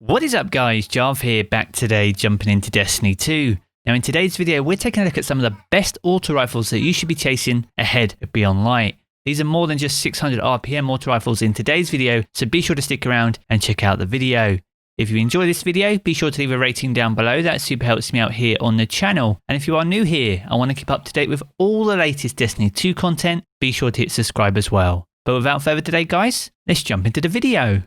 What is up guys, Jarv here, back today jumping into Destiny 2. Now in today's video we're taking a look at some of the best auto rifles that you should be chasing ahead of Beyond Light. These are more than just 600 RPM auto rifles in today's video, so be sure to stick around and check out the video. If you enjoy this video, be sure to leave a rating down below, that super helps me out here on the channel. And if you are new here and want to keep up to date with all the latest Destiny 2 content, be sure to hit subscribe as well. But without further delay guys, let's jump into the video.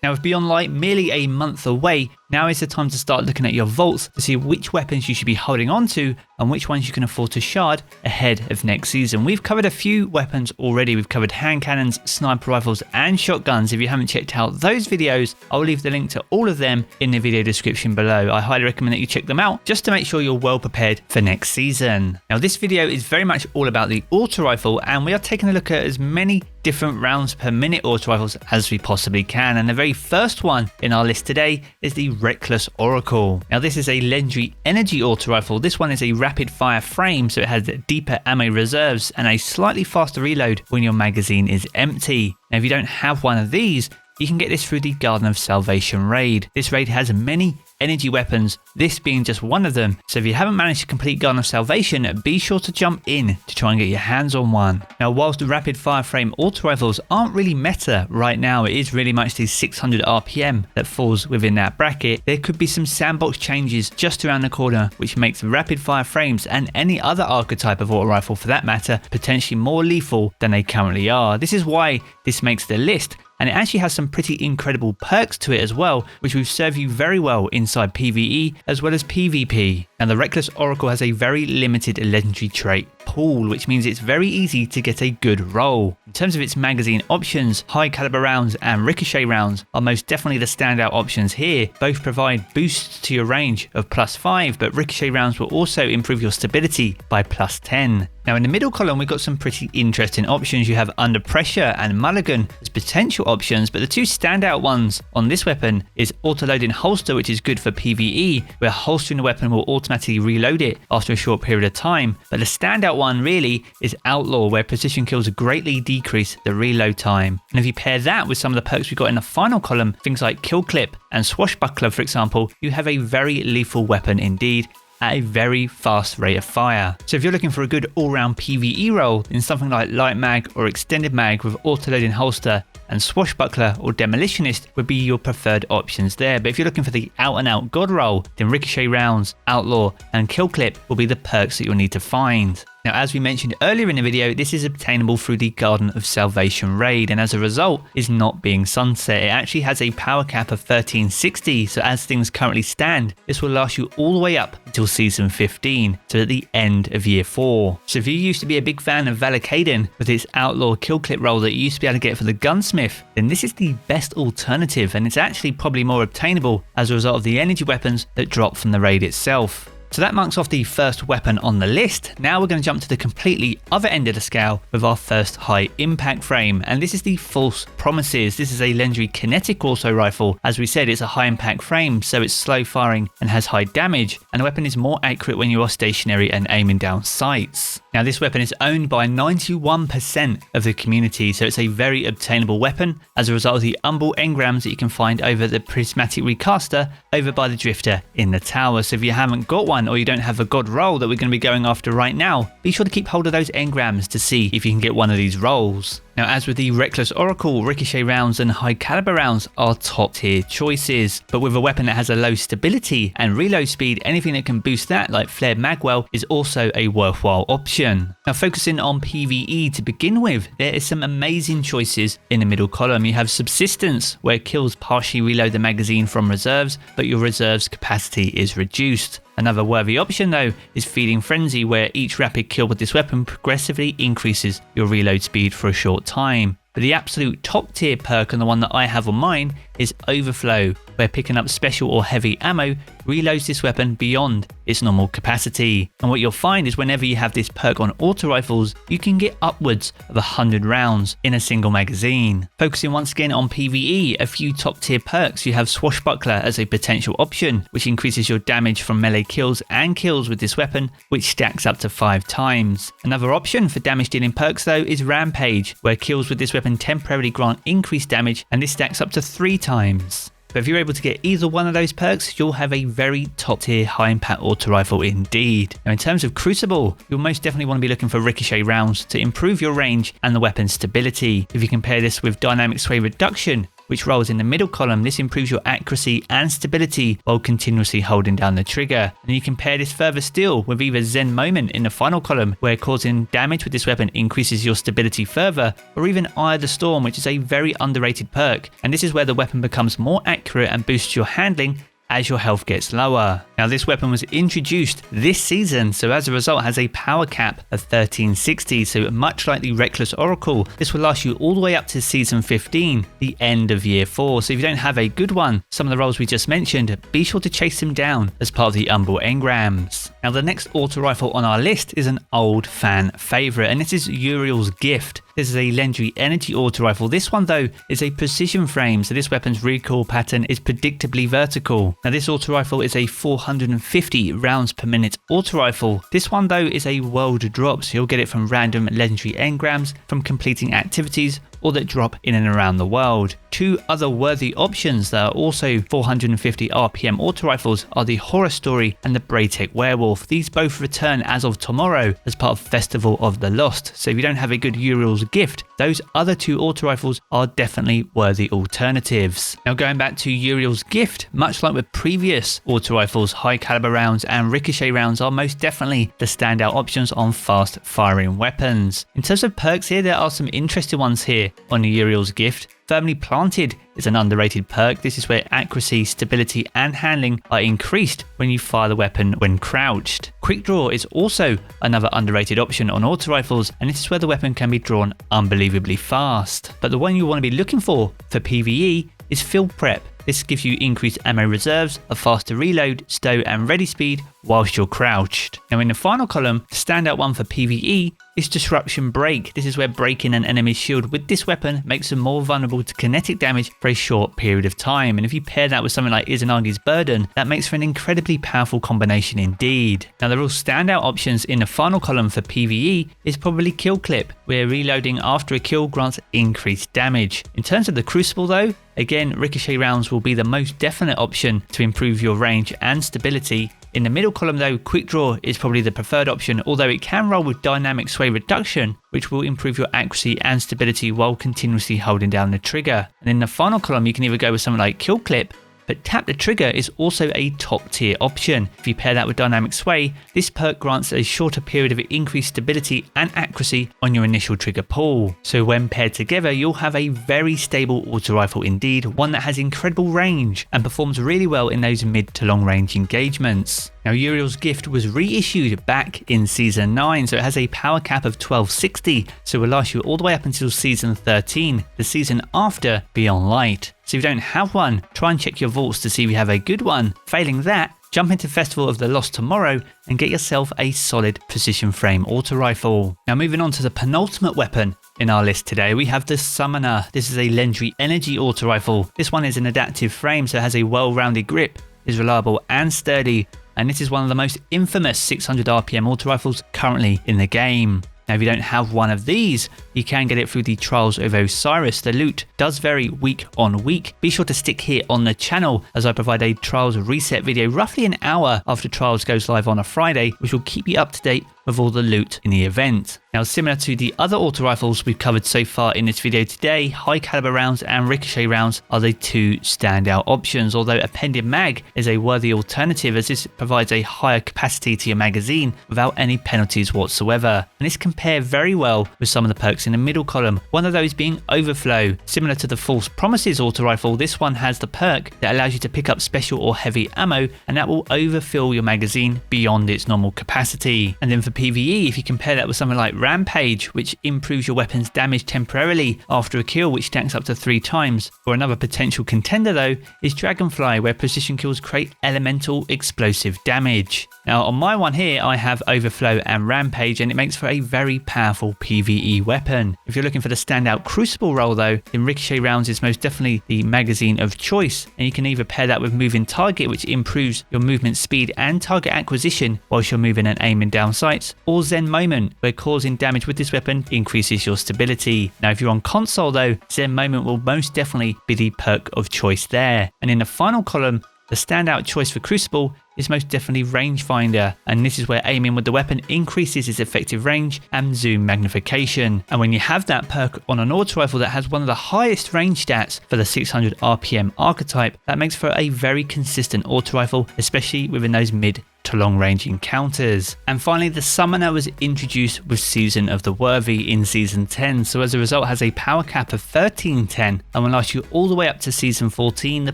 Now with Beyond Light merely a month away, now is the time to start looking at your vaults to see which weapons you should be holding on to and which ones you can afford to shard ahead of next season. We've covered a few weapons already. We've covered hand cannons, sniper rifles and shotguns. If you haven't checked out those videos, I'll leave the link to all of them in the video description below. I highly recommend that you check them out just to make sure you're well prepared for next season. Now this video is very much all about the auto rifle, and we are taking a look at as many different rounds per minute auto rifles as we possibly can. And the very first one in our list today is the Reckless Oracle. Now this is a legendary energy auto rifle. This one is a rapid fire frame, so it has deeper ammo reserves and a slightly faster reload when your magazine is empty. Now if you don't have one of these, you can get this through the Garden of Salvation raid. This raid has many energy weapons, this being just one of them. So if you haven't managed to complete Garden of Salvation, be sure to jump in to try and get your hands on one. Now whilst the rapid fire frame auto rifles aren't really meta right now, it is really much the 600 RPM that falls within that bracket. There could be some sandbox changes just around the corner which makes rapid fire frames and any other archetype of auto rifle for that matter potentially more lethal than they currently are. This is why this makes the list. And it actually has some pretty incredible perks to it as well, which will serve you very well inside PvE as well as PvP. And the Reckless Oracle has a very limited legendary trait pool, which means it's very easy to get a good roll. In terms of its magazine options, high caliber rounds and ricochet rounds are most definitely the standout options here. Both provide boosts to your range of +5, but ricochet rounds will also improve your stability by +10. Now in the middle column we've got some pretty interesting options. You have Under Pressure and Mulligan as potential options, but the two standout ones on this weapon is Auto-Loading Holster, which is good for PvE, where holstering the weapon will automatically reload it after a short period of time. But the standout one really is Outlaw, where precision kills greatly decrease the reload time. And if you pair that with some of the perks we got in the final column, things like Kill Clip and Swashbuckler for example, you have a very lethal weapon indeed, at a very fast rate of fire. So if you're looking for a good all-round PvE role, then something like Light Mag or Extended Mag with Auto-Loading Holster and Swashbuckler or Demolitionist would be your preferred options there. But if you're looking for the out-and-out God roll, then Ricochet Rounds, Outlaw and Kill Clip will be the perks that you'll need to find. Now as we mentioned earlier in the video, this is obtainable through the Garden of Salvation raid, and as a result is not being sunset. It actually has a power cap of 1360, so as things currently stand, this will last you all the way up until season 15, so at the end of year 4. So if you used to be a big fan of Valakaden with its Outlaw Kill Clip roll that you used to be able to get for the Gunsmith, then this is the best alternative, and it's actually probably more obtainable as a result of the energy weapons that drop from the raid itself. So that marks off the first weapon on the list. Now we're going to jump to the completely other end of the scale with our first high impact frame, and this is the False Promises. This is a legendary kinetic auto rifle. As we said, it's a high impact frame, so it's slow firing and has high damage, and the weapon is more accurate when you are stationary and aiming down sights. Now this weapon is owned by 91% of the community, so it's a very obtainable weapon as a result of the Umbral engrams that you can find over the Prismatic Recaster over by the Drifter in the tower. So if you haven't got one, or you don't have a God roll that we're going to be going after right now, be sure to keep hold of those engrams to see if you can get one of these rolls. Now as with the Reckless Oracle, ricochet rounds and high caliber rounds are top tier choices, but with a weapon that has a low stability and reload speed, anything that can boost that like Flared Magwell is also a worthwhile option. Now focusing on PvE to begin with, there is some amazing choices in the middle column. You have Subsistence, where kills partially reload the magazine from reserves, but your reserves capacity is reduced. Another worthy option though is Feeding Frenzy, where each rapid kill with this weapon progressively increases your reload speed for a short time. But the absolute top tier perk, and the one that I have on mine, is Overflow, where picking up special or heavy ammo reloads this weapon beyond its normal capacity. And what you'll find is whenever you have this perk on auto rifles, you can get upwards of 100 rounds in a single magazine. Focusing once again on PvE, a few top tier perks. You have Swashbuckler as a potential option, which increases your damage from melee kills and kills with this weapon, which stacks up to 5 times. Another option for damage dealing perks though is Rampage, where kills with this weapon temporarily grant increased damage, and this stacks up to 3 times. But if you're able to get either one of those perks, you'll have a very top tier high impact auto rifle indeed. Now in terms of Crucible, you'll most definitely want to be looking for ricochet rounds to improve your range and the weapon's stability. If you compare this with dynamic sway reduction, which rolls in the middle column, this improves your accuracy and stability while continuously holding down the trigger. And you compare this further still with either Zen Moment in the final column, where causing damage with this weapon increases your stability further, or even Eye of the Storm, which is a very underrated perk, and this is where the weapon becomes more accurate and boosts your handling as your health gets lower. Now this weapon was introduced this season, so as a result has a power cap of 1360, so much like the Reckless Oracle, this will last you all the way up to season 15, the end of year 4. So if you don't have a good one, some of the roles we just mentioned, be sure to chase them down as part of the Umbral engrams. Now the next auto rifle on our list is an old fan favourite, and this is Uriel's Gift. This is a legendary energy auto rifle. This one though is a precision frame, so this weapon's recoil pattern is predictably vertical. Now this auto rifle is a 450 rounds per minute auto rifle. This one though is a world drop, so you'll get it from random legendary engrams, from completing activities, or that drop in and around the world. Two other worthy options that are also 450 RPM auto rifles are the Horror Story and the Braytech Werewolf. These both return as of tomorrow as part of Festival of the Lost, so if you don't have a good Uriel's Gift, those other two auto rifles are definitely worthy alternatives. Now going back to Uriel's Gift, much like with previous auto rifles, high caliber rounds and ricochet rounds are most definitely the standout options on fast firing weapons. In terms of perks here, there are some interesting ones here on Uriel's Gift. Firmly Planted is an underrated perk. This is where accuracy, stability and handling are increased when you fire the weapon when crouched. Quick Draw is also another underrated option on auto rifles, and this is where the weapon can be drawn unbelievably fast. But the one you want to be looking for PvE is Field Prep. This gives you increased ammo reserves, a faster reload, stow and ready speed whilst you're crouched. Now in the final column, the standout one for PvE is Disruption Break. This is where breaking an enemy's shield with this weapon makes them more vulnerable to kinetic damage for a short period of time. And if you pair that with something like Izanagi's Burden, that makes for an incredibly powerful combination indeed. Now the real standout options in the final column for PvE is probably Kill Clip, where reloading after a kill grants increased damage. In terms of the Crucible though, again, ricochet rounds will be the most definite option to improve your range and stability. In the middle column though, Quick Draw is probably the preferred option, although it can roll with dynamic sway reduction, which will improve your accuracy and stability while continuously holding down the trigger. And in the final column, you can either go with something like Kill Clip, but Tap the Trigger is also a top tier option. If you pair that with Dynamic Sway, this perk grants a shorter period of increased stability and accuracy on your initial trigger pull. So when paired together, you'll have a very stable auto rifle indeed, one that has incredible range and performs really well in those mid to long range engagements. Now Uriel's Gift was reissued back in season 9, so it has a power cap of 1260, so it will last you all the way up until season 13, the season after Beyond Light. So if you don't have one, try and check your vaults to see if you have a good one. Failing that, jump into Festival of the Lost tomorrow and get yourself a solid precision frame auto rifle. Now moving on to the penultimate weapon in our list today, we have the Summoner. This is a legendary energy auto rifle. This one is an adaptive frame, so it has a well-rounded grip, is reliable and sturdy, and this is one of the most infamous 600 RPM auto rifles currently in the game. Now if you don't have one of these, you can get it through the Trials of Osiris. The loot does vary week on week. Be sure to stick here on the channel as I provide a Trials reset video roughly an hour after Trials goes live on a Friday, which will keep you up to date with all the loot in the event. Now similar to the other auto rifles we've covered so far in this video today, high caliber rounds and ricochet rounds are the two standout options, although Appended Mag is a worthy alternative as this provides a higher capacity to your magazine without any penalties whatsoever. And this compares very well with some of the perks in the middle column, one of those being Overflow. Similar to the False Promises auto rifle, this one has the perk that allows you to pick up special or heavy ammo, and that will overfill your magazine beyond its normal capacity. And then for PvE, if you compare that with something like Rampage, which improves your weapon's damage temporarily after a kill, which stacks up to 3 times. Or another potential contender though is Dragonfly, where precision kills create elemental explosive damage. Now on my one here, I have Overflow and Rampage, and it makes for a very powerful PvE weapon. If you're looking for the standout Crucible role though, then Ricochet rounds is most definitely the magazine of choice, and you can either pair that with Moving Target, which improves your movement speed and target acquisition whilst you're moving and aiming down sight, Lights, or Zen Moment, where causing damage with this weapon increases your stability. Now if you're on console though, Zen Moment will most definitely be the perk of choice there. And in the final column, the standout choice for Crucible is most definitely Rangefinder, and this is where aiming with the weapon increases its effective range and zoom magnification. And when you have that perk on an auto rifle that has one of the highest range stats for the 600 RPM archetype, that makes for a very consistent auto rifle, especially within those mid to long range encounters. And finally, the Summoner was introduced with Season of the Worthy in Season 10, so as a result has a power cap of 1310 and will last you all the way up to Season 14, the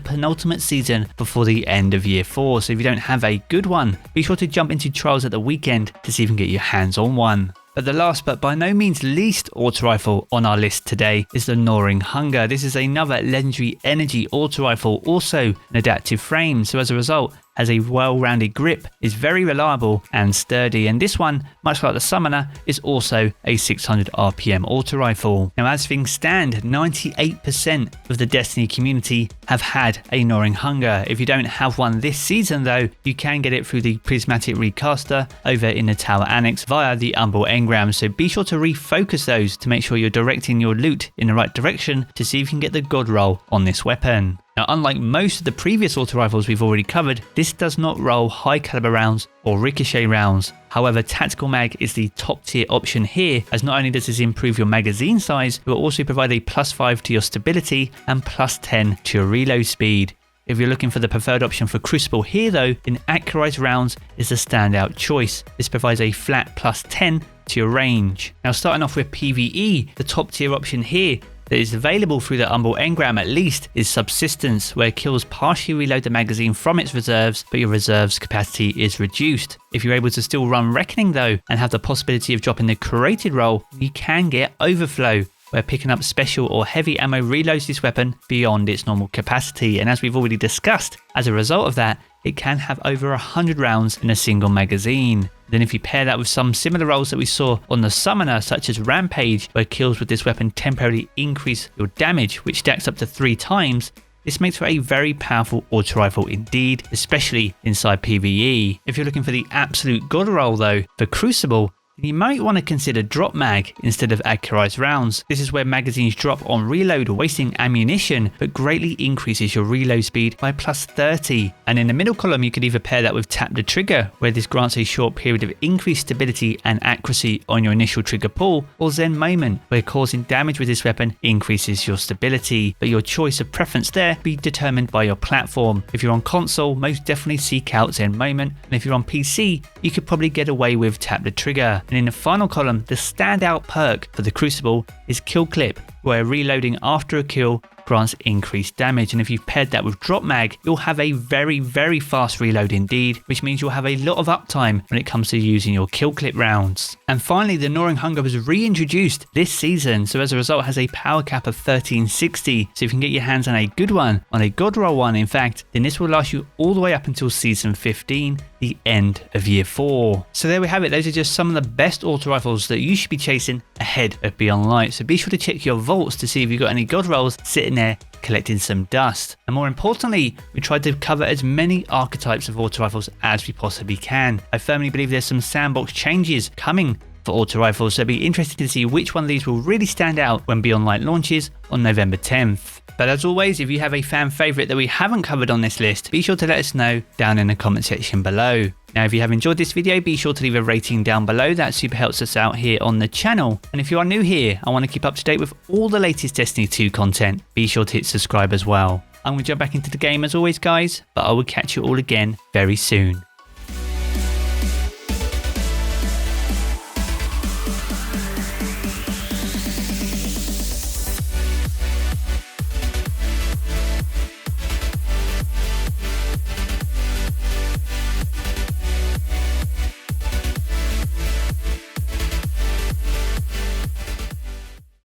penultimate season before the end of Year 4. So if you don't have a good one, be sure to jump into Trials at the weekend to see if you can get your hands on one. But the last but by no means least auto rifle on our list today is the Gnawing Hunger. This is another legendary energy auto rifle, also an adaptive frame, so as a result has a well-rounded grip, is very reliable and sturdy, and this one, much like the Summoner, is also a 600 RPM auto rifle. Now as things stand, 98% of the Destiny community have had a Gnawing Hunger. If you don't have one this season though, you can get it through the Prismatic Recaster over in the Tower Annex via the Humble Engram, so be sure to refocus those to make sure you're directing your loot in the right direction to see if you can get the God roll on this weapon. Now, unlike most of the previous auto rifles we've already covered, this does not roll high caliber rounds or ricochet rounds. However, Tactical Mag is the top tier option here, as not only does this improve your magazine size, it will also provide a +5 to your stability and +10 to your reload speed. If you're looking for the preferred option for Crucible here though, then Accurized Rounds is the standout choice. This provides a flat +10 to your range. Now starting off with PvE, the top tier option here that is available through the Humble Engram at least is Subsistence, where kills partially reload the magazine from its reserves, but your reserves capacity is reduced. If you're able to still run Reckoning though, and have the possibility of dropping the curated roll, you can get Overflow, where picking up special or heavy ammo reloads this weapon beyond its normal capacity, and as we've already discussed, as a result of that, it can have over 100 rounds in a single magazine. Then if you pair that with some similar rolls that we saw on the Summoner, such as Rampage, where kills with this weapon temporarily increase your damage, which stacks up to 3 times, this makes for a very powerful auto rifle indeed, especially inside PvE. If you're looking for the absolute god roll though, for Crucible, you might want to consider Drop Mag instead of Accurized Rounds. This is where magazines drop on reload, wasting ammunition, but greatly increases your reload speed by +30. And in the middle column, you could either pair that with Tap the Trigger, where this grants a short period of increased stability and accuracy on your initial trigger pull, or Zen Moment, where causing damage with this weapon increases your stability. But your choice of preference there will be determined by your platform. If you're on console, most definitely seek out Zen Moment, and if you're on PC, you could probably get away with Tap the Trigger. And in the final column, the standout perk for the Crucible is Kill Clip, where reloading after a kill grants increased damage, and if you've paired that with Drop Mag, you'll have a very fast reload indeed, which means you'll have a lot of uptime when it comes to using your Kill Clip rounds. And finally, the Gnawing Hunger was reintroduced this season, so as a result has a power cap of 1360, so if you can get your hands on a good one, on a God roll one in fact, then this will last you all the way up until Season 15, the end of Year 4. So there we have it, those are just some of the best auto rifles that you should be chasing ahead of Beyond Light, so be sure to check your vaults to see if you've got any God rolls sitting there collecting some dust. And more importantly, we tried to cover as many archetypes of auto rifles as we possibly can. I firmly believe there's some sandbox changes coming for auto rifles, so it'll be interesting to see which one of these will really stand out when Beyond Light launches on November 10th. But as always, if you have a fan favourite that we haven't covered on this list, be sure to let us know down in the comment section below. Now if you have enjoyed this video, be sure to leave a rating down below, that super helps us out here on the channel. And if you are new here and want to keep up to date with all the latest Destiny 2 content, be sure to hit subscribe as well. I'm going to jump back into the game as always guys, but I will catch you all again very soon.